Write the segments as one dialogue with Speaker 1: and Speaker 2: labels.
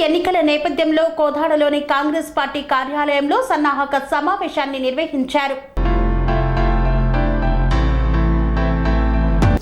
Speaker 1: ఎన్నికల నేపథ్యంలో కోదాడలోని కాంగ్రెస్ పార్టీ కార్యాలయంలో సన్నాహక సమావేశాన్ని నిర్వహించారు.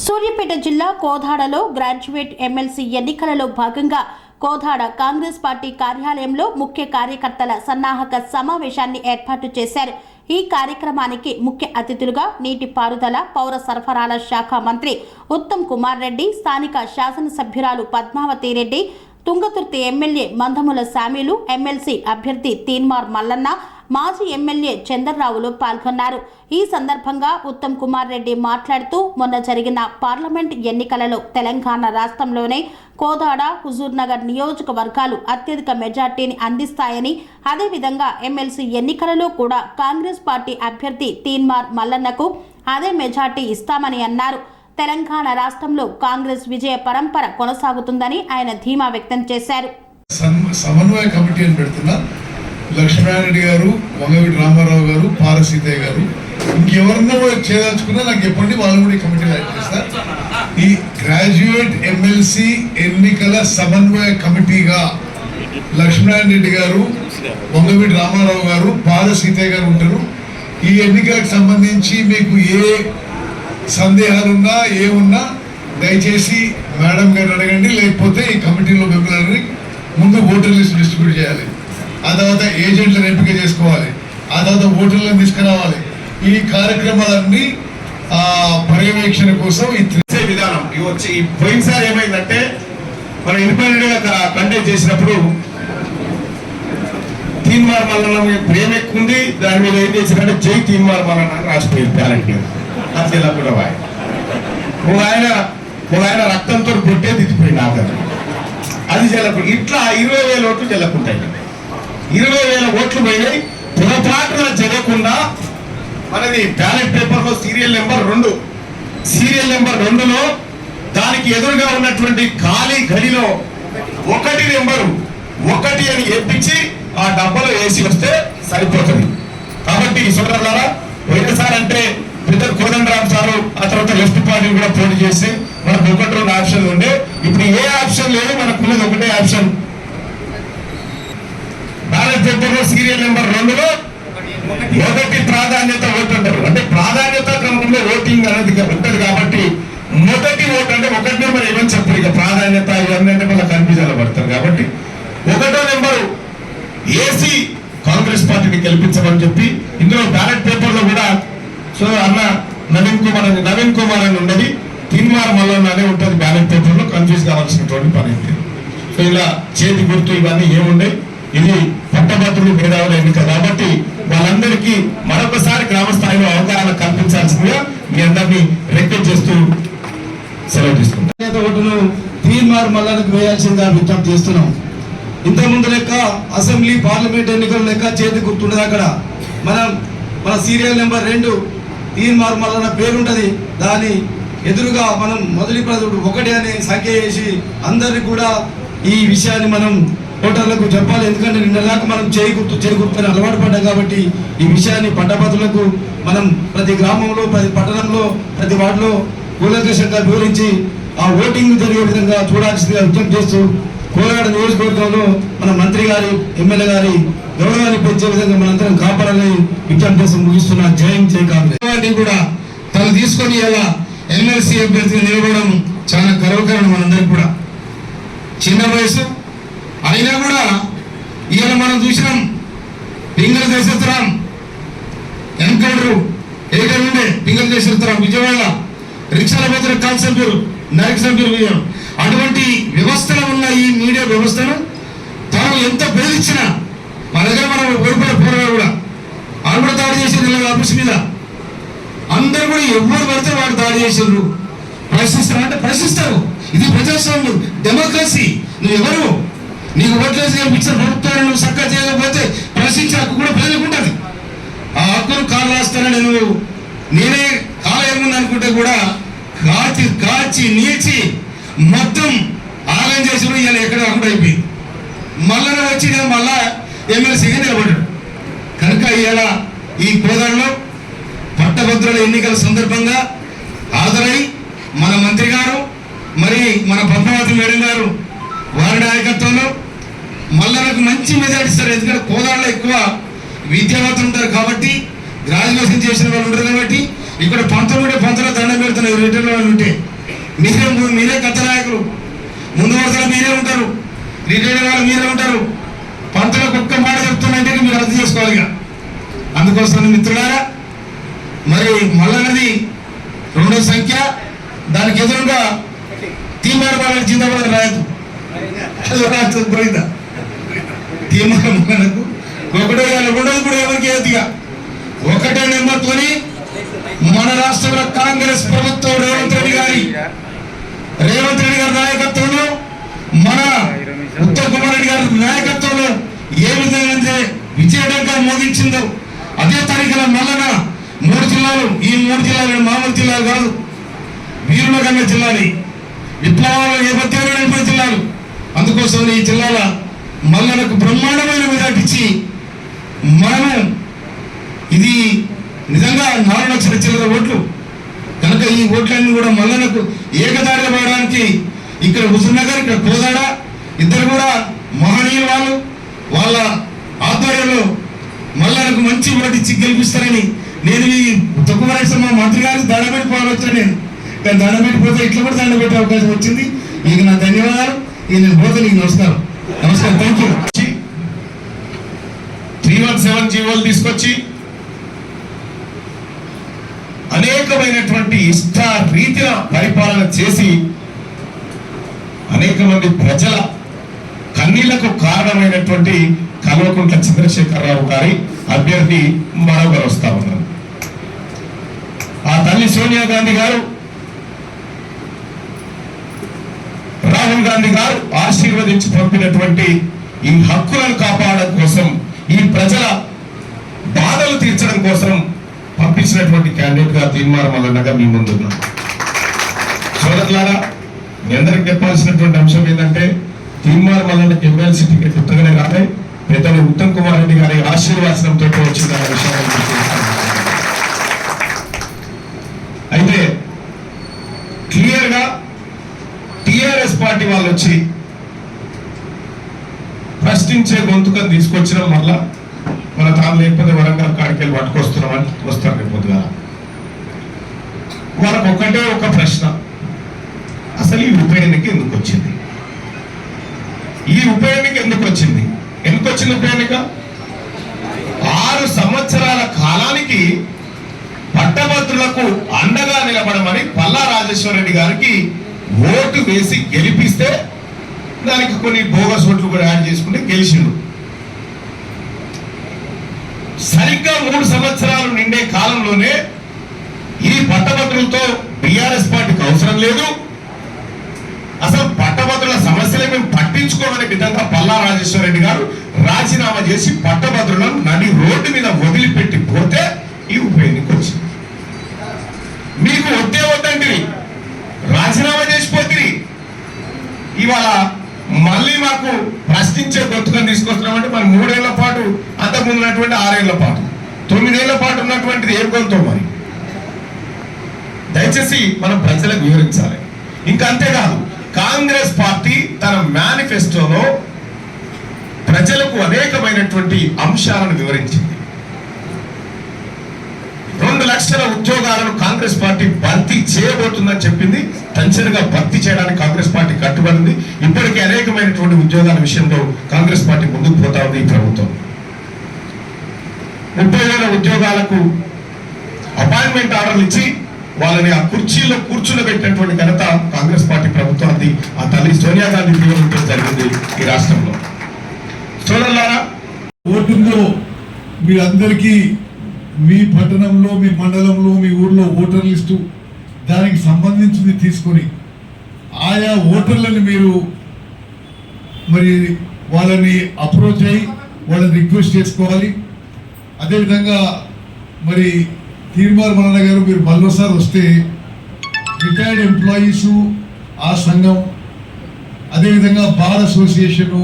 Speaker 1: సూర్యాపేట జిల్లా కోదాడలో గ్రాడ్యుయేట్ ఎమ్మెల్సీ ఎన్నికలలో భాగంగా కోదాడ కాంగ్రెస్ పార్టీ కార్యాలయంలో ముఖ్య కార్యకర్తల సన్నాహక సమావేశాన్ని ఏర్పాటు చేశారు. ఈ కార్యక్రమానికి ముఖ్య అతిథులుగా నీటిపారుదల పౌర సరఫరాల శాఖ మంత్రి ఉత్తమ్ కుమార్ రెడ్డి, స్థానిక శాసనసభ్యురాలు పద్మావతి రెడ్డి, తుంగతుర్తి ఎమ్మెల్యే మందముల శామ్యులు, ఎమ్మెల్సీ అభ్యర్థి తీన్మార్ మల్లన్న, మాజీ ఎమ్మెల్యే చంద్రరావులు పాల్గొన్నారు. ఈ సందర్భంగా ఉత్తమ్ కుమార్ రెడ్డి మాట్లాడుతూ మొన్న జరిగిన పార్లమెంట్ ఎన్నికలలో తెలంగాణ రాష్ట్రంలోనే కోదాడ, హుజూర్నగర్ నియోజకవర్గాలు అత్యధిక మెజార్టీని అందిస్తాయని, అదేవిధంగా ఎమ్మెల్సీ ఎన్నికలలో కూడా కాంగ్రెస్ పార్టీ అభ్యర్థి తీన్మార్ మల్లన్నకు అదే మెజార్టీ ఇస్తామని అన్నారు. తెలంగాణ రాష్ట్రంలో కాంగ్రెస్ విజయ పరంపర కొనసాగుతుందని ఆయన ధీమా వ్యక్తం చేశారు.
Speaker 2: సమన్వయ కమిటీ అని పెడుతున్నా లక్ష్మీనారాయణ గారు, వంగవీటి రామారావు గారు, పారసీతయ్య గారు, ఇంకెవరన్నా చేయదలుచుకున్నా నాకు చెప్పండి, వాళ్ళు కూడా ఈ కమిటీలో యాడ్ చేస్తారు. ఈ గ్రాడ్యుయేట్ ఎమ్మెల్సీ ఎన్నికల సమన్వయ కమిటీగా లక్ష్మీనారాయణ రెడ్డి గారు, వంగవీటి రామారావు గారు, పారసీతయ్య గారు ఉంటారు. ఈ ఎన్నికలకు సంబంధించి మీకు ఏ సందేహాలున్నా ఏమున్నా దయచేసి మేడం గారు అడగండి, లేకపోతే ఈ కమిటీలో మెంబర్లని ముందు ఓటర్ లిస్ట్ డిస్ట్రిబ్యూట్ చేయాలి, ఆ తర్వాత ఏజెంట్లను ఎంపిక చేసుకోవాలి, ఆ తర్వాత ఓటర్లను తీసుకురావాలి. ఈ కార్యక్రమాలన్నీ పర్యవేక్షణ కోసం
Speaker 3: ఇచ్చే విధానం వచ్చి పోయినసారి ఏమైందంటే మనం ఇండిపెండెంట్ గా కండక్ట్ చేసినప్పుడు తీన్మార్ మల్లన్న ప్రేమ ఎక్కువ ఉంది, దాని మీద ఏం చేశారంటే జై తీన్మార్ మల్లన్న రాసిపోయింది టాలెంట్ మీద. అది కూడా ఆయన రక్తంతో పుట్టే దిద్దిపోయింది ఆఖరి. అది చెల్లకుండా ఇట్లా 20,000 ఓట్లు చెల్లకుంటాయి. 20,000 ఓట్లు పోయినాయి. పొరపాటున జరగకుండా మనది బ్యాలెట్ పేపర్లో సీరియల్ నెంబర్ 2లో దానికి ఎదురుగా ఉన్నటువంటి ఖాళీ గడిలో 1 నెంబరు 1 అని ఎప్పించి ఆ డబ్బాలో వేసి వస్తే సరిపోతుంది. కాబట్టి సోదరులారా, పోయినసారి అంటే పెద్ద కోదండరామ్ సారు, ఆ తర్వాత లెఫ్ట్ పార్టీ కూడా పోటీ చేసి మనకు 1-2 ఆప్షన్లు ఉండే. ఇప్పుడు ఏ ఆప్షన్ లేదు, మనకున్నది ఒకటే ఆప్షన్. బ్యాలెట్ పేపర్లో సీరియల్ నెంబర్ 2లో 1 ప్రాధాన్యత ఓటు అంటారు. అంటే ప్రాధాన్యత క్రమంలో ఓటింగ్ అనేది ఉంటుంది. కాబట్టి మొదటి ఓటు అంటే 1 నెంబర్ ఏమని చెప్పారు. ఇక ప్రాధాన్యత ఇవన్నీ అంటే మళ్ళీ కన్ఫ్యూజన్ పడతారు. కాబట్టి 1వ నెంబరు ఏసీ కాంగ్రెస్ పార్టీని గెలిపించమని చెప్పి ఇందులో బ్యాలెట్ పేపర్లో కూడా సో అన్న నవీన్ కుమార్ అని ఉన్నది, తీన్మార్ మల్లన్న అనే ఉంటుంది బ్యాలెట్ పేపర్లో. కన్ఫ్యూజ్ కావాల్సినటువంటి పని ఏంటి. సో ఇలా చేతి గుర్తు ఇవన్నీ ఏముండే, ఇది పట్టభద్రులు మేధావుల ఎన్నిక కాబట్టి వాళ్ళందరికీ మరొకసారి గ్రామ స్థాయిలో అవగాహన కల్పించాల్సిందిగా మీ అందరినీ రిక్వెస్ట్ చేస్తూ సెలవు తీసుకుంటాం.
Speaker 4: ఓటును తీన్మార్ మల్లన్నకు వేయాల్సిందిగా విజ్ఞప్తి చేస్తున్నాం. ఇంతకుముందు లెక్క అసెంబ్లీ పార్లమెంట్ ఎన్నికల లెక్క చేతి గుర్తుండదు. అక్కడ మన సీరియల్ నెంబర్ 2 తీన్మార్ మల్లన్న పేరుంటది. దాని ఎదురుగా మనం మొదటి ప్రజలు 1 అనే సంఖ్య వేసి అందరికి కూడా ఈ విషయాన్ని మనం ఓటర్లకు చెప్పాలి. ఎందుకంటే నిన్నలాగా మనం చేయి గుర్తుని అలవాటు పడ్డాం. కాబట్టి ఈ విషయాన్ని పట్టభద్రులకు మనం ప్రతి గ్రామంలో, ప్రతి పట్టణంలో, ప్రతి వార్డులో కూలంకషంగా వివరించి ఆ ఓటింగ్ జరిగే విధంగా చూడాల్సిందిగా విజ్ఞప్తి చేస్తూ కోలాడ నియోజకవర్గంలో మన మంత్రి గారి, ఎమ్మెల్యే గారి గౌరవాన్ని పెంచే విధంగా మనందరం కాపాడాలని విజ్ఞప్తి చేస్తూ ముగిస్తున్న జై కాంగ్రెస్ కూడా తను తీసుకొని ఇలా ఎమ్మెల్సీ అభ్యర్థిగా నిలబడడం చాలా గర్వకారణం మనందరికి కూడా. చిన్న వయసు అయినా కూడా ఇవాళ మనం చూసినాం పింగళ దేశోత్తరం ఎన్కౌంటర్ ఏకం ఉండే పింగళ దేశోత్తరం విజయవాడ రిక్షాల మధ్య కాల్సంపూర్ నరకసంపూర్ విజయం. అటువంటి వ్యవస్థలో ఉన్న ఈ మీడియా వ్యవస్థను తాను ఎంత బెదిరించినా మన దగ్గర మనం ఓడిపోయిన పోరాడు కూడా వాళ్ళు కూడా దాడి చేసేది ఆఫీస్ మీద. అందరూ కూడా ఎవరు పడితే వాడు దాడి చేసారు. ప్రశ్నిస్తారు అంటే ప్రశ్నిస్తారు. ఇది ప్రజాస్వామ్యం, డెమోక్రసీ. నువ్వెవరు, నీకు ఓట్లేసి గెలిపించిన ప్రభుత్వాన్ని నువ్వు చక్కగా చేయకపోతే ప్రశ్నించే హక్కు కూడా ప్రజలకు ఉంటుంది. ఆ హక్కును కాలు రాస్తానని నేనే కాలు ఏముంది అనుకుంటే కూడా కాచి నీచి మొత్తం ఆలయం చేసి ఇలా ఎక్కడ అక్కడ అయిపోయింది. మళ్ళా వచ్చి మళ్ళా ఎమ్మెల్సీగా నిలబడ్డాడు. కనుక ఇలా ఈ కోదాడలో పట్టభద్రుల ఎన్నికల సందర్భంగా హాజరై మన మంత్రి గారు, మరి మన పద్మావతి మేడం గారు వారి నాయకత్వంలో మల్లన్నకు మంచి మెజారిటీ ఇస్తారు. ఎందుకంటే కోదాడలో ఎక్కువ విద్యావంతులు ఉంటారు కాబట్టి, గ్రాడ్యుయేషన్ చేసిన వాళ్ళు ఉంటారు కాబట్టి, ఇక్కడ పంతులు దండం పెడుతున్నారు రిటర్న్ వాళ్ళు ఉంటే. మీరే కథ నాయకులు, ముందు వరుసలో మీరే ఉంటారు, రిటైర్ వాళ్ళు మీరే ఉంటారు. పంతులకు ఒక్క మాట చెప్తున్నంటే మీరు అర్థం చేసుకోవాలి. ఇక అందుకోసం మిత్రులారా, మరి మల్లన్నది 2వ సంఖ్య, దానికి ఎదురుగా తీర్మానం జిందాబాద్ రాయదు పోయిందా తీర్మానం మల్లన్నకు 1వ 2వ కూడా ఎవరికి ఏదిగా 1వ నెంబర్తోని మన రాష్ట్రంలో కాంగ్రెస్ ప్రభుత్వం రేవంత్ రెడ్డి గారి నాయకత్వంలో, మన ఉత్తమ్ కుమార్ రెడ్డి గారి నాయకత్వంలో ఏ విధంగా విజయడంగా మోగించిందో అదే తరీఖన మల్లన్న 3 జిల్లాలు, ఈ 3 జిల్లాలు మామూలు జిల్లాలు కాదు, వీరుల కన్నా జిల్లాని, విప్లవాల నేపథ్యంలో నిలిపిన జిల్లాలు. అందుకోసం ఈ జిల్లాల మల్లన్నకు బ్రహ్మాండమైన మెజార్టీ ఇచ్చి మనము ఇది నిజంగా 4 లక్షల చిల్లర ఓట్లు కనుక ఈ ఓట్లన్నీ కూడా మల్లన్నకు ఏకదారిగా పడడానికి ఇక్కడ హుజూర్నగర్, ఇక్కడ కోదాడ ఇద్దరు కూడా మహనీయులు. వాళ్ళ ఆధ్వర్యంలో మల్లన్నకు మంచి ఓటు ఇచ్చి గెలిపిస్తారని నేను ఈ తొక్కుమరేశ్వర మా మంత్రి గారికి దండపెట్టిపోవాలి వచ్చాను. నేను కానీ దండపెట్టిపోతే ఇట్లా కూడా దండపెట్టే అవకాశం వచ్చింది. ఇక నా ధన్యవాదాలు. ఇక నేను పోతే నీకు నమస్కారం. Thank you.
Speaker 3: 317 జీవోలు తీసుకొచ్చి అనేకమైనటువంటి ఇష్ట రీతిన పరిపాలన చేసి అనేక మంది ప్రజల కన్నీళ్లకు కారణమైనటువంటి కల్వకుంట్ల చంద్రశేఖరరావు గారి అభ్యర్థి మరొకరు వస్తా ఉన్నారు. ఆ తల్లి సోనియా గాంధీ గారు, రాహుల్ గాంధీ గారు ఆశీర్వదించి పంపినటువంటి ఈ హక్కులను కాపాడడం కోసం, ఈ ప్రజల బాధలు తీర్చడం కోసం పంపించినటువంటి క్యాండిడేట్ గా తీర్మానం మల్లన్నగా మీ ముందున్నాం. సోదరులారా, మీ అందరికి చెప్పాల్సినటువంటి అంశం ఏంటంటే, తీర్మానం మల్లన్నకి ఎమ్మెల్సీ టికెట్ ఉత్తగానే రాలే, పెద్దలు ఉత్తమ్ కుమార్ రెడ్డి గారి ఆశీర్వాదంతో వచ్చిన విషయాన్ని అయితే క్లియర్ గా టిఆర్ఎస్ పార్టీ వాళ్ళు వచ్చి ప్రశ్నించే గొంతుకని తీసుకొచ్చిన వల్ల మన తాను లేకపోతే వరంగల్ కాడికెళ్ళి పట్టుకొస్తున్నామని వస్తారు రేపు పొద్దుగా. వాళ్ళకు ఒక్కటే ఒక ప్రశ్న, అసలు ఈ ఉప ఎన్నిక ఎందుకు వచ్చింది? ఈ ఉప ఎన్నిక ఎందుకు వచ్చింది? ఎందుకు వచ్చింది ఉప ఎన్నిక? 6 సంవత్సరాల కాలానికి పట్టభద్రులకు అండగా నిలబడమని పల్లా రాజేశ్వర రెడ్డి గారికి ఓటు వేసి గెలిపిస్తే దానికి కొన్ని బోగస్ ఓట్లు కూడా యాడ్ చేసుకుంటే గెలిచిండు. సరిగ్గా 3 సంవత్సరాలు నిండే కాలంలోనే ఈ పట్టభద్రులతో బీఆర్ఎస్ పార్టీకి అవసరం లేదు, అసలు పట్టభద్రుల సమస్యలే మేము పట్టించుకోమనే విధంగా పల్లా రాజేశ్వర రెడ్డి గారు రాజీనామా చేసి పట్టభద్రులను నడి రోడ్డు మీద వదిలిపెట్టి పోతే ఈ ఉప ఎన్నిక వచ్చింది. మీకు వద్దే వద్దండి, రాజీనామా చేసిపోతుంది. ఇవాళ మళ్ళీ మాకు ప్రశ్నించే గొంతుకని తీసుకొస్తున్నామంటే మరి 3 ఏళ్ల పాటు, అంతకుముందు ఉన్నటువంటి 6 ఏళ్ల పాటు, 9 ఏళ్ల పాటు ఉన్నటువంటిది ఏ గొంతో మరి? దయచేసి మనం ప్రజలకు వివరించాలి. ఇంకా అంతేకాదు, కాంగ్రెస్ పార్టీ తన మేనిఫెస్టోలో ప్రజలకు అనేకమైనటువంటి అంశాలను వివరించింది. 2 లక్షల ఉద్యోగాలను కాంగ్రెస్ పార్టీ భర్తీ చేయబోతుందని చెప్పింది. తక్షణంగా భర్తీ చేయడానికి కాంగ్రెస్ పార్టీ కట్టుబడింది. ఇప్పటికే అనేకమైనటువంటి ఉద్యోగాల విషయంలో కాంగ్రెస్ పార్టీ ముందుకు పోతా ఉంది. ఈ ప్రభుత్వం 30,000 ఉద్యోగాలకు అపాయింట్మెంట్ ఆర్డర్లు ఇచ్చి వాళ్ళని ఆ కుర్చీలో కూర్చునబెట్టినటువంటి ఘనత కాంగ్రెస్ పార్టీ ప్రభుత్వానికి, ఆ తల్లి సోనియా గాంధీ దీవెనతో జరిగింది ఈ రాష్ట్రంలో. సోదరులారా,
Speaker 2: ఓటింగ్లో మీరందరికీ మీ పట్టణంలో, మీ మండలంలో, మీ ఊర్లో ఓటర్ లిస్టు దానికి సంబంధించింది తీసుకొని ఆయా ఓటర్లను మీరు మరి వాళ్ళని అప్రోచ్ అయ్యి వాళ్ళని రిక్వెస్ట్ చేసుకోవాలి. అదేవిధంగా మరి తీర్మార్ మల్లన్న గారు మీరు మళ్ళీసారి వస్తే రిటైర్డ్ ఎంప్లాయీసు, ఆ సంఘం, అదేవిధంగా bar association,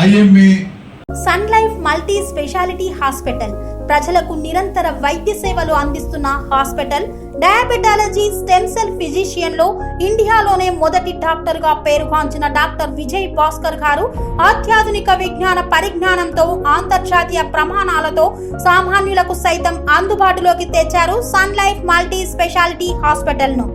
Speaker 2: IMA,
Speaker 1: Sun Life multi speciality hospital ప్రజలకు నిరంతర వైద్య సేవలు అందిస్తున్న hospital diabetology stem cell physician లో ఇండియాలోనే మొదటి డాక్టర్ గా పేరుగాంచిన డాక్టర్ విజయ్ భాస్కర్ గారు అత్యాధునిక విజ్ఞాన పరిజ్ఞానంతో అంతర్జాతీయ ప్రమాణాలతో సామాన్యులకు సైతం అందుబాటులోకి తెచ్చారు Sun Life multi speciality hospital ను.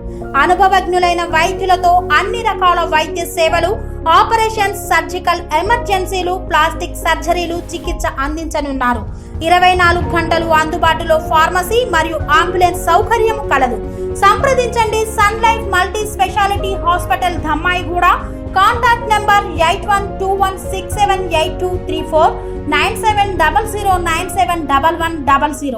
Speaker 1: అనుభవజ్ఞులైన వైద్యులతో అన్ని రకాల వైద్య సేవలు, ఆపరేషన్స్, సర్జికల్ ఎమర్జెన్సీలు, ప్లాస్టిక్ సర్జరీలు, చికిత్స అందించనున్నారు. 24 గంటలు అందుబాటులో ఫార్మసీ మరియు అంబులెన్స్ సౌకర్యం కలదు. సంప్రదించండి Sun Life multi speciality hospital, Dhammaiguda. Contact number 8121678234 9700971100.